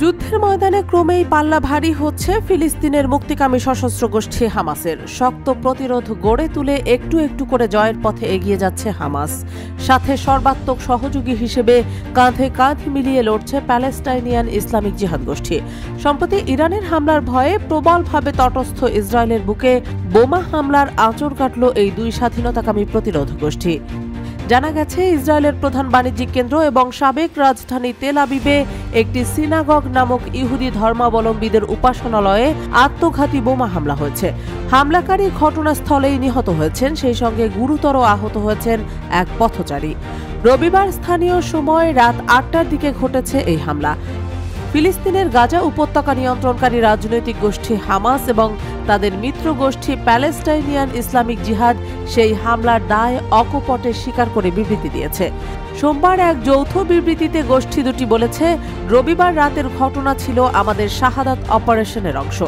যুদ্ধের ময়দানে ক্রমেই পাল্লা ভারী হচ্ছে ফিলিস্তিনের মুক্তিকামী সশস্ত্র গোষ্ঠী হামাসের। শক্ত প্রতিরোধ গড়ে তুলে একটু একটু করে জয়ের পথে এগিয়ে যাচ্ছে হামাস। সাথে সর্বাত্মক সহযোগী হিসেবে কাঁধে কাঁধ মিলিয়ে লড়ছে প্যালেস্টাইনিয়ান ইসলামিক জিহাদ গোষ্ঠী। সম্প্রতি ইরানের হামলার ভয়ে প্রবলভাবে তটস্থ ইসরায়েলের বুকে বোমা হামলার আঁচড় কাটল এই দুই স্বাধীনতাকামী প্রতিরোধ গোষ্ঠী। জানা গেছে, ইসরায়েলের প্রধান বাণিজ্যিক কেন্দ্র এবং সাবেক রাজধানী তেল আবিবে একটি সিনাগগ নামক ইহুদি ধর্মাবলম্বীদের উপাসনালয়ে আত্মঘাতী বোমা হামলা হয়েছে। হামলাকারী ঘটনাস্থলেই নিহত হয়েছেন, সেই সঙ্গে গুরুতর আহত হয়েছেন এক পথচারী। রবিবার স্থানীয় সময় রাত ৮টার দিকে ঘটেছে এই হামলা। ফিলিস্তিনের গাজা উপত্যকা নিয়ন্ত্রণকারী রাজনৈতিক গোষ্ঠী হামাস এবং তাদের মিত্র গোষ্ঠী প্যালেস্টাইনিয়ান ইসলামিক জিহাদ সেই হামলার দায় অকপটে স্বীকার করে বিবৃতি দিয়েছে। সোমবার এক যৌথ বিবৃতিতে গোষ্ঠী দুটি বলেছে, রবিবার রাতের ঘটনা ছিল আমাদের শাহাদাত অপারেশনের অংশ।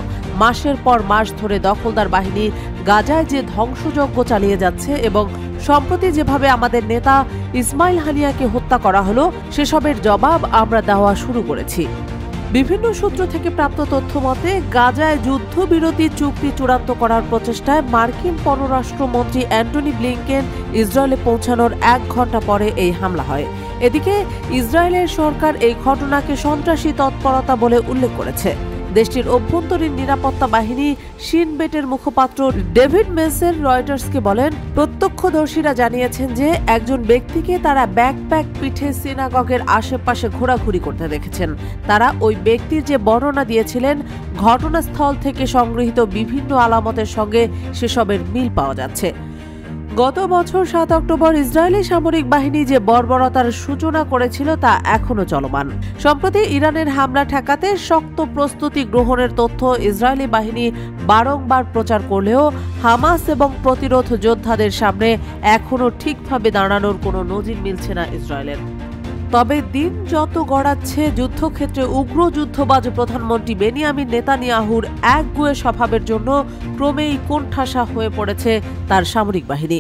মাসের পর মাস ধরে দখলদার বাহিনী গাজায় যে ধ্বংসযজ্ঞ চালিয়ে যাচ্ছে এবং সম্প্রতি যেভাবে আমাদের নেতা ইসমাইল হানিয়াকে হত্যা করা হলো, সেসবের জবাব আমরা দেওয়া শুরু করেছি। বিভিন্ন সূত্র থেকে প্রাপ্ত তথ্য মতে, গাজায় যুদ্ধবিরতি চুক্তি চূড়ান্ত করার প্রচেষ্টায় মার্কিন পররাষ্ট্রমন্ত্রী অ্যান্টনি ব্লিংকেন ইসরায়েলে পৌঁছানোর ১ ঘণ্টা পরে এই হামলা হয়। এদিকে ইসরায়েলের সরকার এই ঘটনাকে সন্ত্রাসী তৎপরতা বলে উল্লেখ করেছে। দেশটির অভ্যন্তরীণ নিরাপত্তা বাহিনী শিন বেটের মুখপাত্র ডেভিড মেসের রয়টার্সকে বলেন, প্রত্যক্ষদর্শীরা জানিয়েছেন যে একজন ব্যক্তিকে তারা ব্যাকপ্যাক পিঠে সিনাগগের আশেপাশে ঘোরাঘুরি করতে দেখেছেন। তারা ওই ব্যক্তির যে বর্ণনা দিয়েছিলেন, ঘটনাস্থল থেকে সংগৃহীত বিভিন্ন আলামতের সঙ্গে সেসবের মিল পাওয়া যাচ্ছে। গত বছর ৭ অক্টোবর ইসরায়েলি সামরিক বাহিনী যে বর্বরতার সূচনা করেছিল তা এখনো চলমান। সম্প্রতি ইরানের হামলা ঠেকাতে শক্ত প্রস্তুতি গ্রহণের তথ্য ইসরায়েলি বাহিনী বারংবার প্রচার করলেও হামাস এবং প্রতিরোধ যোদ্ধাদের সামনে এখনো ঠিকভাবে দাঁড়ানোর কোনো নজির মিলছে না ইসরায়েলের। তবে দিন যত গড়াচ্ছে, যুদ্ধক্ষেত্রে উগ্র যুদ্ধবাজ প্রধানমন্ত্রী বেনিয়ামিন নেতানিয়াহুর একগুঁয়ে স্বভাবের জন্য ক্রমেই কোণঠাসা হয়ে পড়েছে তার সামরিক বাহিনী।